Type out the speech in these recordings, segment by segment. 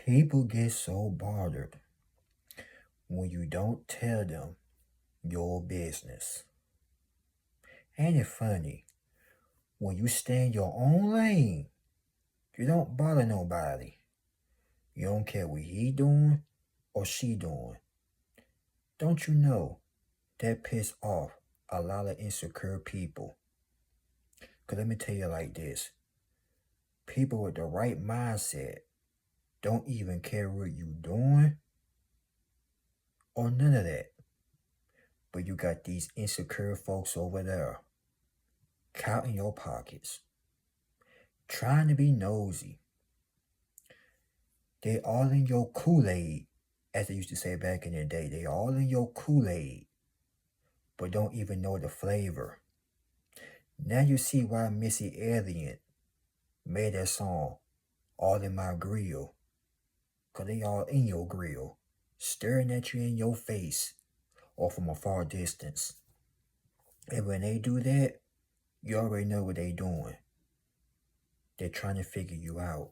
People get so bothered when you don't tell them your business. Ain't it funny? When you stay in your own lane, you don't bother nobody. You don't care what he doing or she doing. Don't you know that piss off a lot of insecure people? Cause let me tell you like this. People with the right mindset don't even care what you doing or none of that. But you got these insecure folks over there counting your pockets, trying to be nosy. They all in your Kool-Aid, as they used to say back in the day. They all in your Kool-Aid, but don't even know the flavor. Now you see why Missy Elliott made that song, All in My Grill. Cause they all in your grill, staring at you in your face, or from a far distance. And when they do that, you already know what they doing. They're trying to figure you out.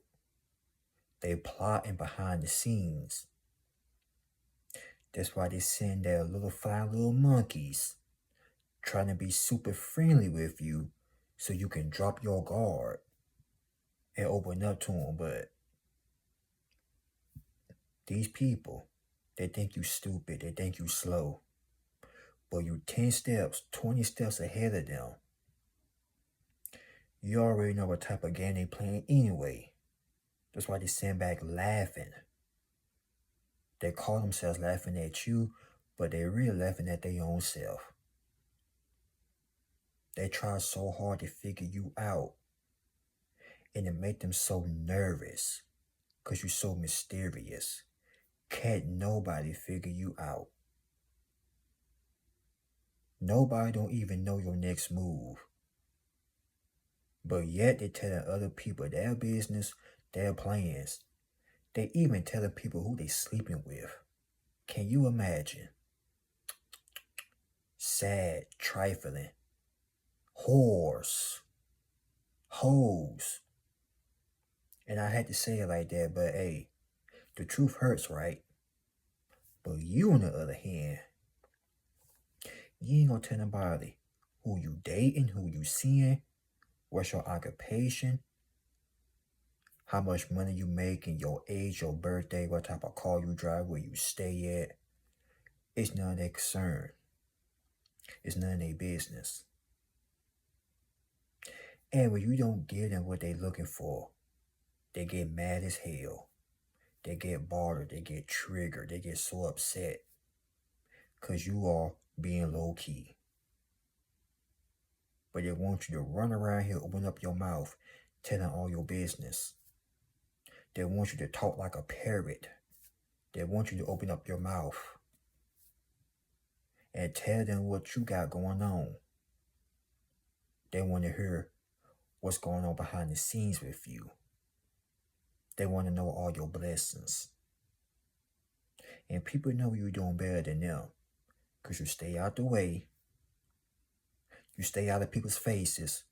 They plotting behind the scenes. That's why they send their little flying little monkeys, trying to be super friendly with you so you can drop your guard and open up to them. But these people, they think you stupid, they think you slow. But you 10 steps, 20 steps ahead of them. You already know what type of game they playing anyway. That's why they send back laughing. They call themselves laughing at you, but they're really laughing at their own self. They try so hard to figure you out. And it make them so nervous. Because you're so mysterious. Can't nobody figure you out. Nobody don't even know your next move. But yet they telling other people their business, their plans. They even telling people who they sleeping with. Can you imagine? Sad, trifling, whores, hoes. And I had to say it like that, but hey, the truth hurts, right? But you, on the other hand, you ain't gonna tell nobody who you dating, who you seeing, what's your occupation, how much money you make, and your age, your birthday, what type of car you drive, where you stay at. It's none of their concern. It's none of their business. And when you don't give them what they looking for, they get mad as hell. They get bothered, they get triggered, they get so upset. Because you are being low-key. But they want you to run around here, open up your mouth, telling all your business. They want you to talk like a parrot. They want you to open up your mouth and tell them what you got going on. They want to hear what's going on behind the scenes with you. They want to know all your blessings. And people know you're doing better than them because you stay out the way. You stay out of people's faces.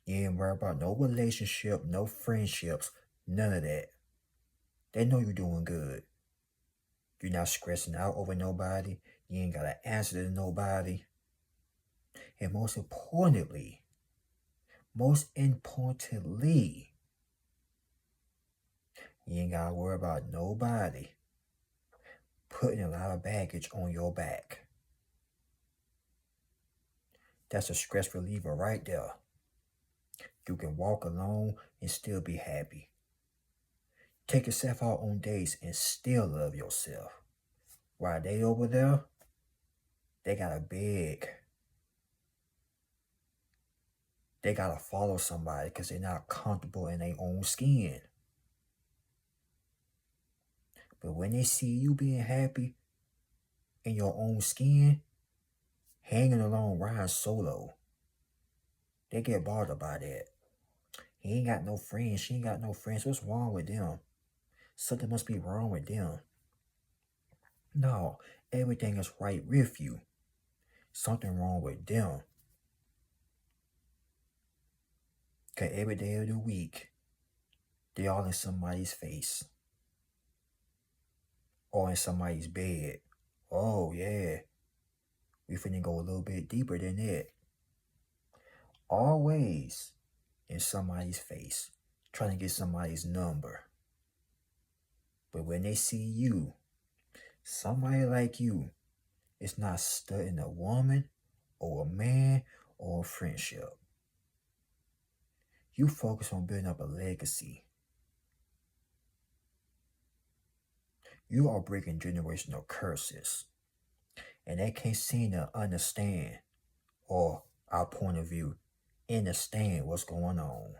You ain't worry about no relationship, no friendships, none of that. They know you're doing good. You're not stressing out over nobody. You ain't got to answer to nobody. And most importantly, you ain't got to worry about nobody putting a lot of baggage on your back. That's a stress reliever right there. You can walk alone and still be happy. Take yourself out on dates and still love yourself. While they over there, they gotta beg. They gotta follow somebody because they're not comfortable in their own skin. But when they see you being happy in your own skin, hanging along, riding solo, they get bothered by that. He ain't got no friends. She ain't got no friends. What's wrong with them? Something must be wrong with them. No, everything is right with you. Something wrong with them. Because every day of the week, they all in somebody's face. or in somebody's bed. Oh, yeah, we finna go a little bit deeper than that. Always in somebody's face, trying to get somebody's number. But when they see you, somebody like you, it's not studying a woman or a man or a friendship. You focus on building up a legacy. You are breaking generational curses. And they can't seem to understand, or our point of view, understand what's going on.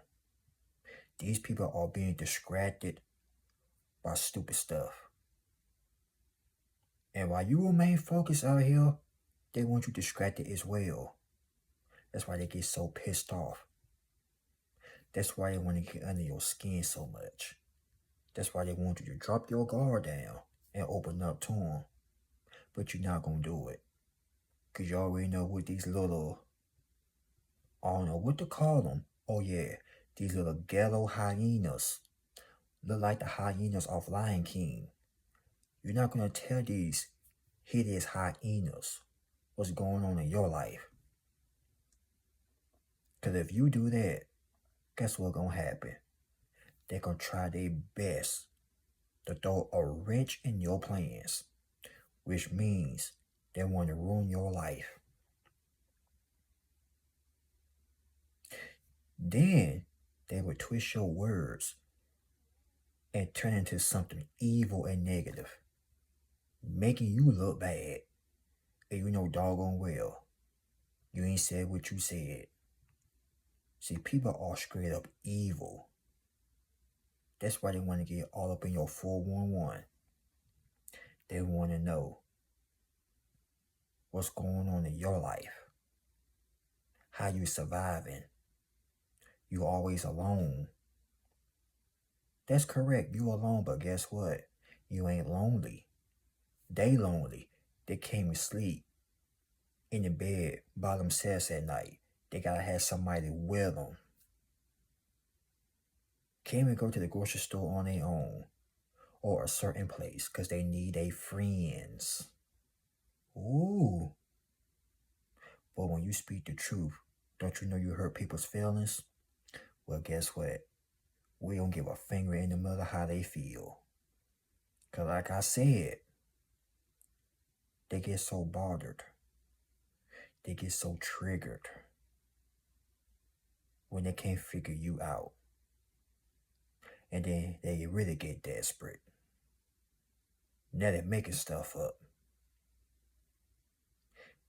These people are being distracted by stupid stuff. And while you remain focused out here, they want you distracted as well. That's why they get so pissed off. That's why they want to get under your skin so much. That's why they want you to drop your guard down and open up to them. But you're not going to do it. Because you already know what these little, I don't know what to call them. Oh yeah, these little ghetto hyenas. Look like the hyenas of Lion King. You're not going to tell these hideous hyenas what's going on in your life. Because if you do that, guess what's going to happen? They're going to try their best to throw a wrench in your plans, which means they want to ruin your life. Then they will twist your words and turn into something evil and negative, making you look bad. And you know doggone well, you ain't said what you said. See, people are straight up evil. That's why they want to get all up in your 411. They want to know what's going on in your life, how you surviving. You always alone. That's correct, you alone, but guess what? You ain't lonely. They lonely. They can't sleep in the bed by themselves at night. They gotta have somebody with them. Can't even go to the grocery store on their own or a certain place because they need their friends. Ooh. But when you speak the truth, don't you know you hurt people's feelings? Well, guess what? We don't give a finger in the middle of how they feel. Because like I said, they get so bothered. They get so triggered when they can't figure you out. And then they really get desperate. Now they're making stuff up.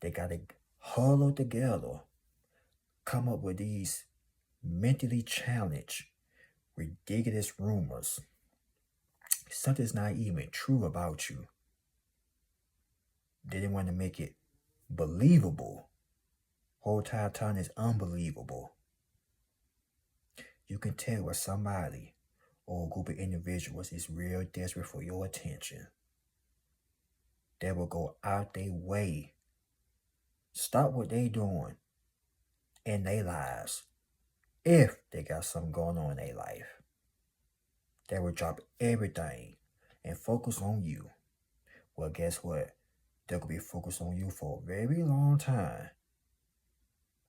They gotta huddle together, come up with these mentally challenged, ridiculous rumors. Something's not even true about you. They didn't want to make it believable. Whole time is unbelievable. You can tell when somebody or a group of individuals is real desperate for your attention. They will go out their way, stop what they doing in their lives, if they got something going on in their life. They will drop everything and focus on you. Well, guess what? They're going to be focused on you for a very long time.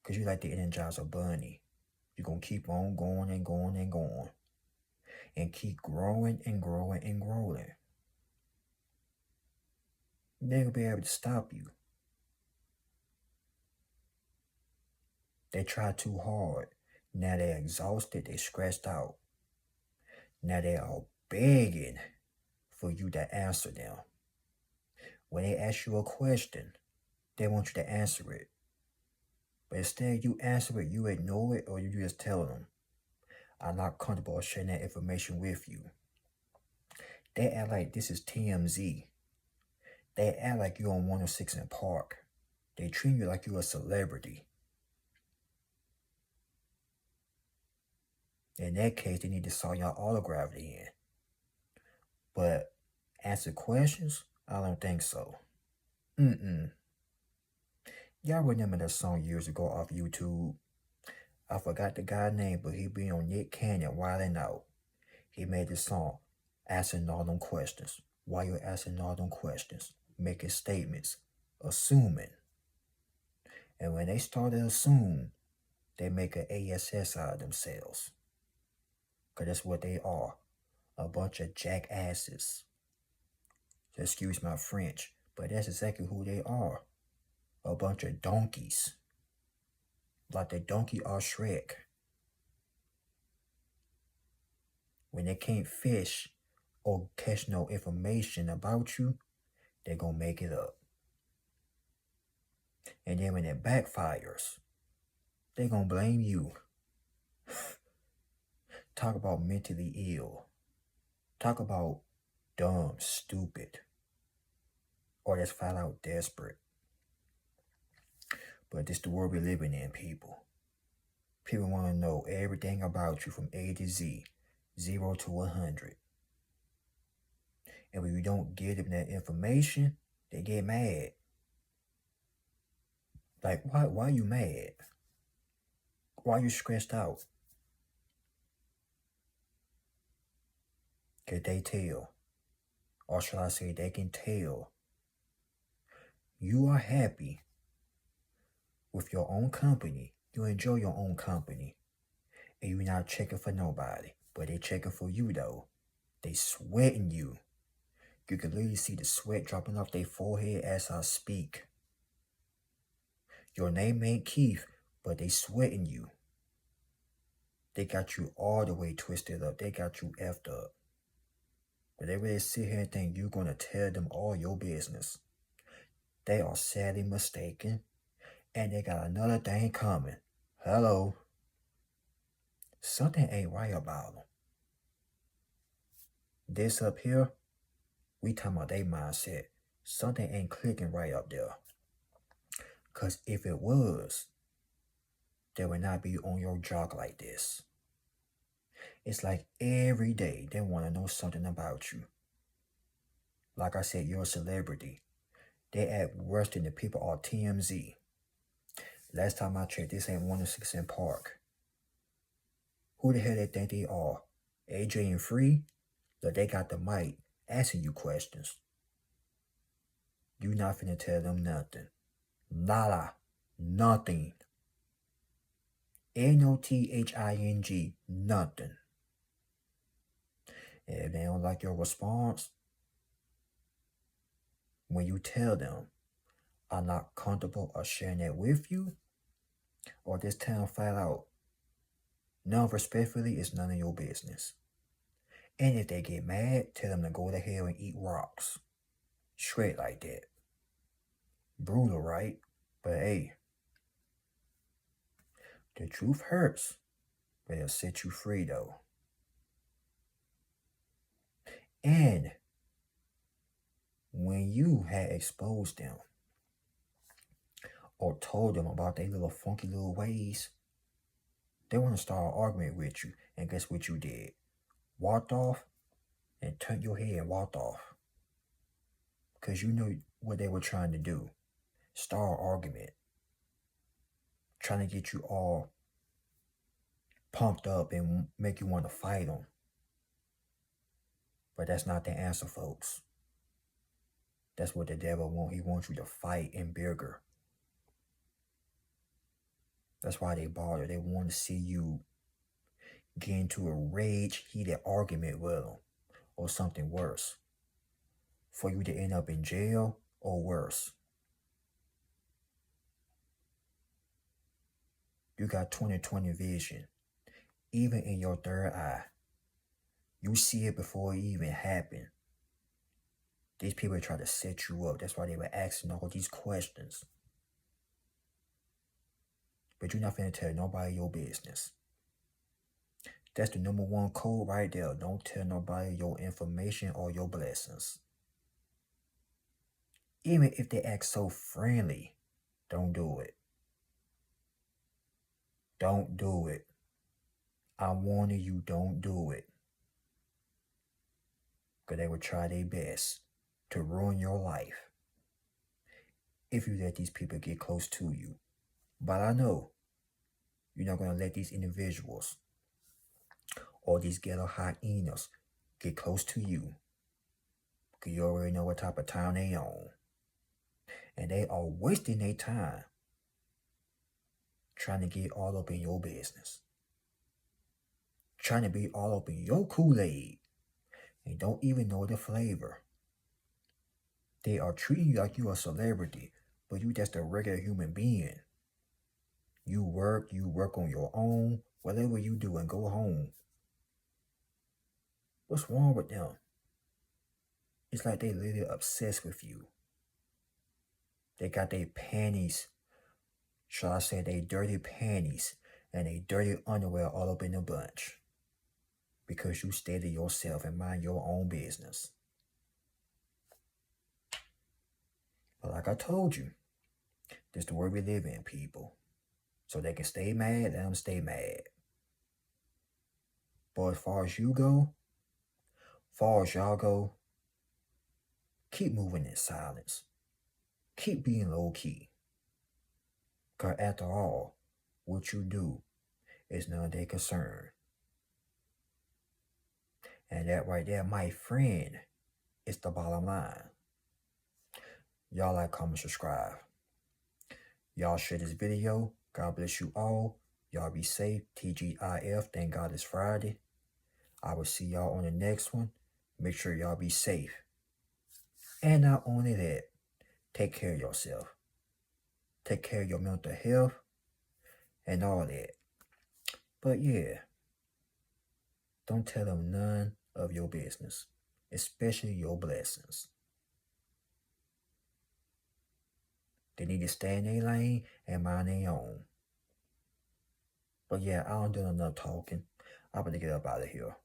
Because you like the Energizer Bunny. You're going to keep on going and going and going. And keep growing and growing and growing. They're going to be able to stop you. They try too hard. Now they're exhausted. They're stressed out. Now they are begging for you to answer them. When they ask you a question, they want you to answer it. But instead you answer it, you ignore it, or you just tell them, I'm not comfortable sharing that information with you. They act like this is TMZ. They act like you're on 106 in Park. They treat you like you're a celebrity. In that case, they need to saw your autograph in. But answer questions? I don't think so. Y'all remember that song years ago off YouTube? I forgot the guy's name, but he be on Nick Cannon wilding out. He made this song, asking all them questions. while you're asking all them questions, making statements, assuming. And when they start to assume, they make an ASS out of themselves. Because that's what they are, a bunch of jackasses. Excuse my French, but that's exactly who they are. A bunch of donkeys. Like the donkey or Shrek. When they can't fish or catch no information about you, they're going to make it up. And then when it backfires, they're going to blame you. Talk about mentally ill. Talk about dumb, stupid, or just flat out desperate. But this the world we're living in, people. People want to know everything about you from A to Z, 0 to 100. And when you don't give them that information, they get mad. Like, why are you mad? Why are you stressed out? Because they tell, or shall I say they can tell, you are happy with your own company. You enjoy your own company. And you're not checking for nobody. But they checking for you though. They sweating you. You can literally see the sweat dropping off their forehead as I speak. Your name ain't Keith, but they sweating you. They got you all the way twisted up. They got you effed up. But they really sit here and think you're going to tell them all your business. They are sadly mistaken. And they got another thing coming. Hello. Something ain't right about them. This up here, we talking about their mindset. Something ain't clicking right up there. Because if it was, they would not be on your jock like this. It's like every day they want to know something about you. Like I said, you're a celebrity. They act worse than the people on TMZ. Last time I checked, this ain't 106 in Park. Who the hell they think they are? AJ and Free? But they got the mic asking you questions. You not finna tell them nothing. Nada. Nothing. NOTHING. Nothing. And if they don't like your response, when you tell them, I'm not comfortable or sharing that with you, or this town flat out, no, respectfully, it's none of your business. And if they get mad, tell them to go to hell and eat rocks. Straight like that. Brutal, right? But hey, the truth hurts, but it'll set you free though. And when you had exposed them or told them about their little funky little ways, they want to start an argument with you. And guess what you did? Walked off and turned your head and walked off. Because you knew what they were trying to do. Start an argument. Trying to get you all pumped up and make you want to fight them. But that's not the answer, folks. That's what the devil wants. He wants you to fight and bigger. That's why they bother. They want to see you get into a rage, heated argument with them, or something worse, for you to end up in jail or worse. You got 20/20 vision, even in your third eye. You see it before it even happened. These people try to set you up. That's why they were asking all these questions. But you're not finna tell nobody your business. That's the number one code right there. Don't tell nobody your information or your blessings. Even if they act so friendly, don't do it. Don't do it. I'm warning you, don't do it. Because they will try their best to ruin your life if you let these people get close to you. But I know you're not going to let these individuals or these ghetto hyenas get close to you. Because you already know what type of time they on. And they are wasting their time trying to get all up in your business. Trying to be all up in your Kool-Aid. And don't even know the flavor. They are treating you like you're a celebrity, but you just a regular human being. You work on your own, whatever you do, and go home. What's wrong with them? It's like they literally obsessed with you. They got their panties, shall I say, they dirty panties and they dirty underwear all up in a bunch. Because you stay to yourself and mind your own business. But like I told you, this is the world we live in, people. So they can stay mad, let them stay mad. But as far as you go, far as y'all go, keep moving in silence. Keep being low key. Because after all, what you do is none of their concern. And that right there, my friend, is the bottom line. Y'all like, comment, subscribe. Y'all share this video. God bless you all. Y'all be safe. TGIF. Thank God it's Friday. I will see y'all on the next one. Make sure y'all be safe. And not only that, take care of yourself. Take care of your mental health and all that. But yeah, don't tell them none of your business, especially your blessings. They need to stay in their lane and mind their own. But yeah, I don't do enough talking. I'm going to get up out of here.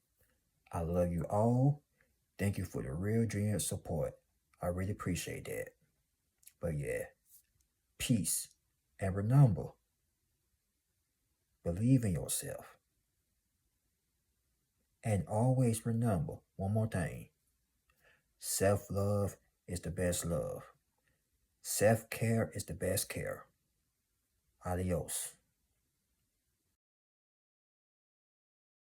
I love you all. Thank you for the real genuine support. I really appreciate that. But yeah, peace. And remember, believe in yourself. And always remember one more thing. Self-love is the best love. Self-care is the best care. Adios.